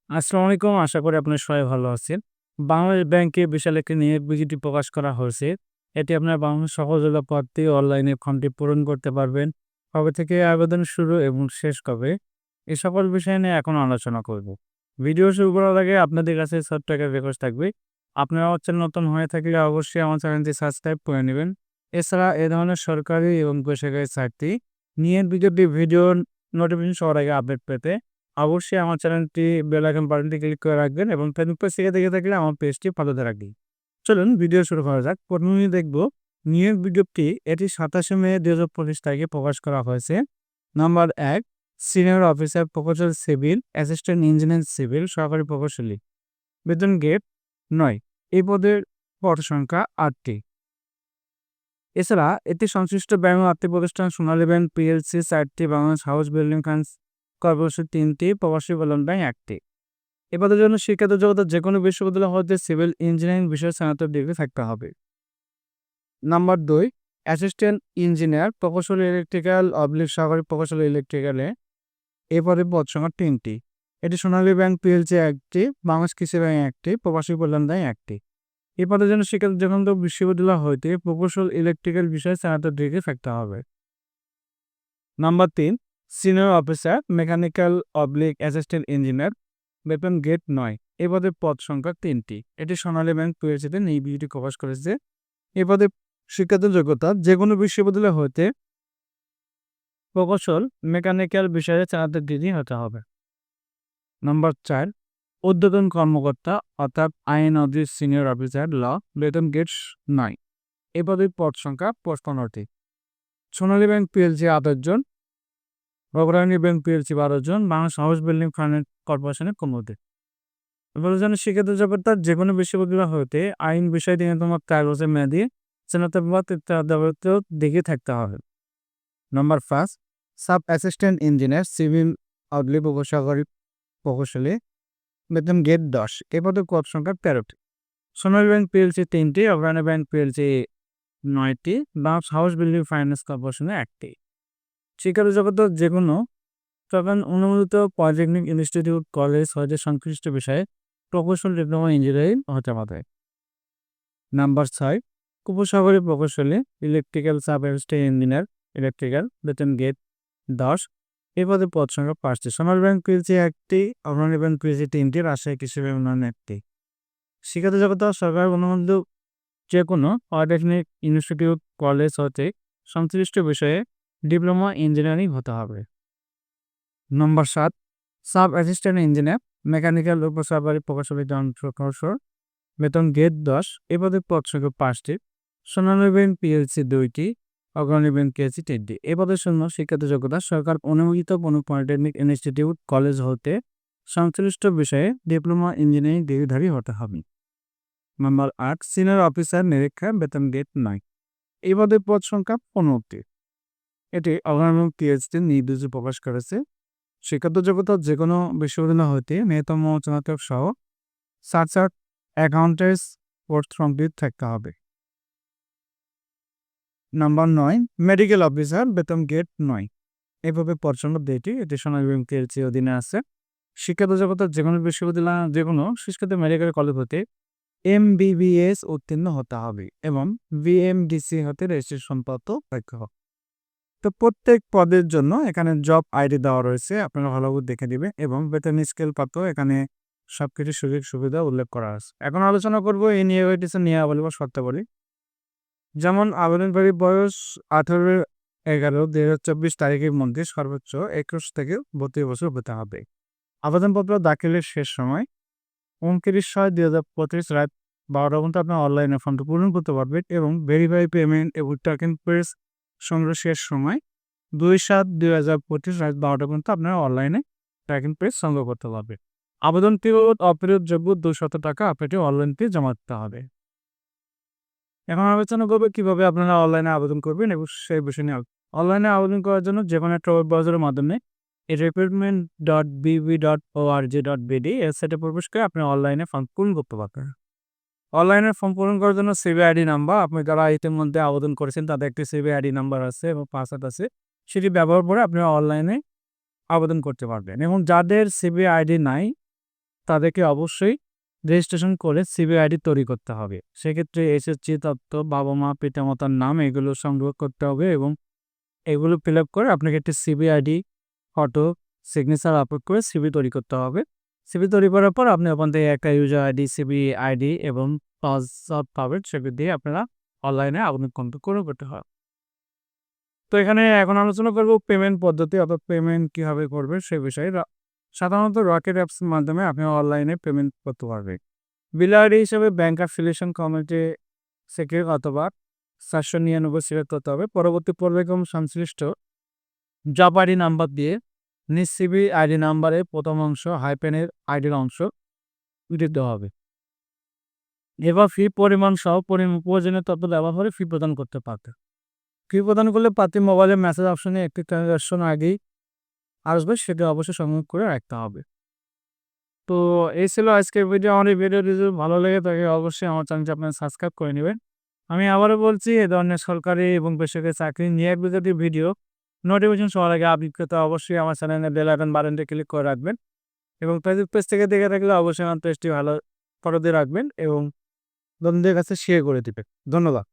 আসসালামু আলাইকুম। আশা করি আপনারা সবাই ভালো আছেন। বাংলাদেশ ব্যাংকে বিশাল একটি নিয়োগ বিজ্ঞপ্তি প্রকাশ করা হয়েছে। এটি আপনার বাংলাদেশ সকল জেলা প্রার্থী অনলাইনে ফর্মটি পূরণ করতে পারবেন। কবে থেকে আবেদন শুরু এবং শেষ কবে? এ সকল বিষয় নিয়ে এখন আলোচনা করব। ভিডিও শুরু করার আগে আপনাদের কাছে ছোট্ট একটা রিকোয়েস্ট থাকবে। আপনারা আমার চ্যানেল নতুন হয়ে থাকলে অবশ্যই আমার চ্যানেলটি সাবস্ক্রাইব করে নেবেন। এছাড়া এ ধরনের সরকারি এবং বেসরকারি চাকরি নিয়োগ বিজ্ঞপ্তি ভিডিও নোটিফিকেশন সবার আগে আপডেট পেতে অবশ্যই আমার চ্যানেলটি বেল আইকন বাটনটি ক্লিক করে রাখবেন এবং ফেসবুক পেজ থেকে দেখে থাকলে আমার পেজটি ফলোতে রাখবেন। চলুন ভিডিও শুরু করা যাক। প্রথমেই দেখব নিয়োগ বিজ্ঞপ্তি। এটি ২৭শে মে ২০২৫ তারিখে প্রকাশ করা হয়েছে। নাম্বার ১, সিনিয়র অফিসার প্রকৌশল সিভিল, অ্যাসিস্ট্যান্ট ইঞ্জিনিয়ার সিভিল, সহকারী প্রকৌশলী। বেতন গ্রেড ৯। এই পদের পদ সংখ্যা ৮টি। এছাড়া এটি সংশ্লিষ্ট ব্যাংক ও আর্থিক প্রতিষ্ঠান সোনালী ব্যাংক পিএলসি ৪টি, Bangladesh house building funds corporation 3টি, প্রবাসী কল্যাণ ব্যাংক 1টি। এ পদের জন্য শিক্ষাগত যোগ্যতা যেকোনো বিশ্ববিদ্যালয় হতে সিভিল ইঞ্জিনিয়ারিং বিষয়ে স্নাতক ডিগ্রি থাকতে হবে। নাম্বার ২, অ্যাসিস্ট্যান্ট ইঞ্জিনিয়ার প্রকৌশলী ইলেকট্রিক্যাল সহকারী প্রকৌশলী ইলেকট্রিক্যালে। এ পদে পদ সংখ্যা 3টি। এটি সোনালী ব্যাংক পিএলসি 1টি, বাংলাদেশ কৃষি ব্যাংক 1টি, প্রবাসী কল্যাণ ব্যাংক 1টি। এ পদের জন্য শিক্ষাগত যোগ্যতা বিশ্ববিদ্যালয় হইতে প্রকৌশল ইলেকট্রিক্যাল বিষয়ে স্নাতক ডিগ্রি থাকতে হবে। Number ৩, senior officer mechanical assistant engineer. বেতন গ্রেড ৯। এ পদের পদ সংখ্যা 3টি। এটি সোনালী ব্যাংক পিএলসিতে এই বিজ্ঞপ্তি প্রকাশ করেছে। এ পদে শিক্ষাগত যোগ্যতা যেকোনো বিশ্ববিদ্যালয় হতে প্রকৌশল মেকানিক্যাল বিষয়ে স্নাতক ডিগ্রি হতে হবে। নাম্বার ৪, ঊর্ধ্বতন কর্মকর্তা অর্থাৎ আইন অফিস সিনিয়র অফিসার ল। বেতন গ্রেড ৯। এ পদের পদ সংখ্যা ৫৫টি। সোনালী ব্যাংক পিএলসি ২৮ জন, অগ্রণী ব্যাংক পিএলসি ১২ জন, বাংলাদেশ হাউস বিল্ডিং ফাইন্যান্স কর্পোরেশনের ১৫টি। এবারে যেন শিক্ষাগত যোগ্যতা যেকোনো বিশ্ববিদ্যালয় হতে আইন বিষয়ে ন্যূনতম ৪ বছর মেয়াদী স্নাতক বা তৃতীয় ডিগ্রি থাকতে হবে। Number ৫, sub assistant engineer civil সহকারী প্রকৌশলী। বেতন গ্রেড ১০। এ পদের পদ সংখ্যা ১৩টি। সোনালী ব্যাংক পিএলসি ৩টি, অগ্রণী ব্যাংক পিএলসি ৯টি, বাংলাদেশ হাউস বিল্ডিং ফাইন্যান্স কর্পোরেশনের ১টি। শিক্ষাগত যোগ্যতা যেকোনো তখন অনুমোদিত পলিটেকনিক ইনস্টিটিউট কলেজ হতে সংশ্লিষ্ট বিষয়ে প্রকৌশল ডিপ্লোমা ইঞ্জিনিয়ারিং হতে পারে। নাম্বার ৬, উপসহকারী প্রকৌশলী electrical sub assistant engineer electrical. বেতন গ্রেড ১০। এ পদে পদ সংখ্যা ৫টি। সোনালী ব্যাংক পিএলসি ১টি, অগ্রণী ব্যাংক পিএলসি ৩টি, রাজশাহী কৃষি ব্যাংক উন্নয়ন ১টি। শিক্ষাগত যোগ্যতা সরকার অনুমোদিত যে কোনো পলিটেকনিক ইনস্টিটিউট কলেজ হতে সংশ্লিষ্ট বিষয়ে ডিপ্লোমা ইঞ্জিনিয়ারিং হতে হবে। নম্বর ৭, সাব অ্যাসিস্ট্যান্ট ইঞ্জিনিয়ার মেকানিক্যাল উপসহকারী প্রকৌশলী যন্ত্রকৌশল। বেতন গ্রেড ১০। এ পদের পদ সংখ্যা ৫টি। সোনালী ব্যাংক পিএলসি ২টি, অগ্রণী ব্যাংক পিএলসি ৩টি। এ পদের জন্য শিক্ষাগত যোগ্যতা সরকার অনুমোদিত কোনো পলিটেকনিক ইনস্টিটিউট কলেজ হতে সংশ্লিষ্ট বিষয়ে ডিপ্লোমা ইঞ্জিনিয়ারিং ডিগ্রিধারী হতে হবে। নাম্বার ৮, সিনিয়র অফিসার নিরীক্ষা। বেতন গ্রেড ৯। এই পদের পদ সংখ্যা ১৫টি। এটি অগ্রণী ব্যাংক পিএলসি নির্দেশে প্রকাশ করেছে। শিক্ষাগত যোগ্যতা যেকোনো বিশ্ববিদ্যালয় হতে ন্যূনতম স্নাতক সহ চার্টার্ড অ্যাকাউন্টেন্টস কোর্স কমপ্লিট থাকতে হবে। Number ৯, medical officer. বেতন গ্রেড ৯। এভাবে পদ সংখ্যা ২টি। এটি সোনালী ব্যাংক পিএলসি অধীনে আছে। শিক্ষাগত যোগ্যতা যেকোনো বিশ্ববিদ্যালয় যেকোনো শিক্ষিত মেডিকেল কলেজ হতে এমবিবিএস উত্তীর্ণ হতে হবে এবং বিএমডিসি হতে রেজিস্ট্রেশন পত্র থাকতে হবে। তো প্রত্যেক পদের জন্য এখানে জব আইডি দেওয়া রয়েছে, আপনারা ভালো করে দেখে দিবে এবং বেতন স্কেল পাতো এখানে সবকিছু সুযোগ সুবিধা উল্লেখ করা আছে। এখন আলোচনা করব এই নিয়মাবলী বা শর্তাবলী। যেমন আবেদনকারী বয়স 18/11/2024 তারিখের মধ্যে সর্বোচ্চ 21 থেকে 32 বছর হতে হবে। আবেদনপত্র দাখিলের শেষ সময় 29/6/2025 রাত 12টা পর্যন্ত আপনার অনলাইনে ফর্মটি পূরণ করতে পারবেন এবং ভেরিফাই পেমেন্ট এবং ট্র্যাকিং পেজ সংগ্রহ শেষ সময় 2/7/2025 রাত 12টা পর্যন্ত আপনারা অনলাইনে ট্র্যাকিং পেজ সংগ্রহ করতে পারবেন। আবেদন ফি অপরিশোধযোগ্য 200 টাকা আপনাকে অনলাইন ফি জমা দিতে হবে। এখন আলোচনা করবে কিভাবে আপনারা অনলাইনে আবেদন করবেন এবং সেই বিষয় নিয়ে অনলাইনে আবেদন করার জন্য যে কোনো একটা ওয়েব ব্রাউজারের মাধ্যমে recruitment.bb.org.bd এর সাইটে প্রবেশ করে আপনি অনলাইনে ফর্ম পূরণ করতে পারবেন। অনলাইনে ফর্ম পূরণ করার জন্য সিভি আইডি নাম্বার, আপনি যারা ইতিমধ্যে আবেদন করেছেন তাদের একটি সিভি আইডি নাম্বার আছে এবং পাসওয়ার্ড আছে, সেটি ব্যবহার করে আপনি অনলাইনে আবেদন করতে পারবেন। এবং যাদের সিভি আইডি নাই তাদেরকে অবশ্যই রেজিস্ট্রেশন করে সিবি আইডি তৈরি করতে হবে। সেক্ষেত্রে এসএসসি তথ্য, বাবা-মা, পিতামাতার নাম এগুলো সংগ্রহ করতে হবে এবং এগুলো ফিল আপ করে আপনাকে একটি CV ID, photo, signature upload করে সিবি তৈরি করতে হবে। সিবি তৈরি করার পর আপনি ওখান থেকে একটা ইউজার আইডি, সিবি আইডি এবং পাসওয়ার্ড পাবেন। সেগুলো দিয়ে আপনারা অনলাইনে আবেদন করতে হয়। তো এখানে এখন আলোচনা করব পেমেন্ট পদ্ধতি অর্থাৎ পেমেন্ট কিভাবে করবেন সে বিষয়ে। সাধারণত রকেট অ্যাপসের মাধ্যমে আপনি অনলাইনে পেমেন্ট করতে পারবেন। বিল আইডি হিসেবে ব্যাংক অ্যাফিলিয়েশন কমিটি থেকে অথবা 499 সিলেক্ট করতে হবে। পরবর্তী পর্যায়ক্রম সংশ্লিষ্ট জব আইডি নাম্বার দিয়ে নিজ সিবি আইডি নাম্বারের প্রথম অংশ হাইপেনের আইডির অংশ দিতে হবে। এবার ফি পরিমাণ সহ প্রয়োজনীয় তথ্য ব্যবহার করে ফি প্রদান করতে পারবে। ফি প্রদান করলে প্রার্থী মোবাইলের মেসেজ অপশনে একটি ট্রানজাকশন আইডি আসবে, সেটা অবশ্যই সংগ্রহ করে রাখতে হবে। তো এই ছিল আজকের ভিডিও। আমার এই ভিডিওটি যদি ভালো লেগে থাকে অবশ্যই আমার চ্যানেলটি আপনারা সাবস্ক্রাইব করে নেবেন। আমি আবারও বলছি, এ ধরনের সরকারি এবং বেসরকারি চাকরি নিয়ে ভিডিও নোটিফিকেশন সবার আগে আপডেট পেতে অবশ্যই আমার চ্যানেলের বেল আইকন বাটনটি ক্লিক করে রাখবেন এবং ফেসবুক পেজ থেকে দেখে থাকলে অবশ্যই আমার পেজটি ভালো ফলো দিয়ে রাখবেন এবং বন্ধুদের কাছে শেয়ার করে দিবেন। ধন্যবাদ।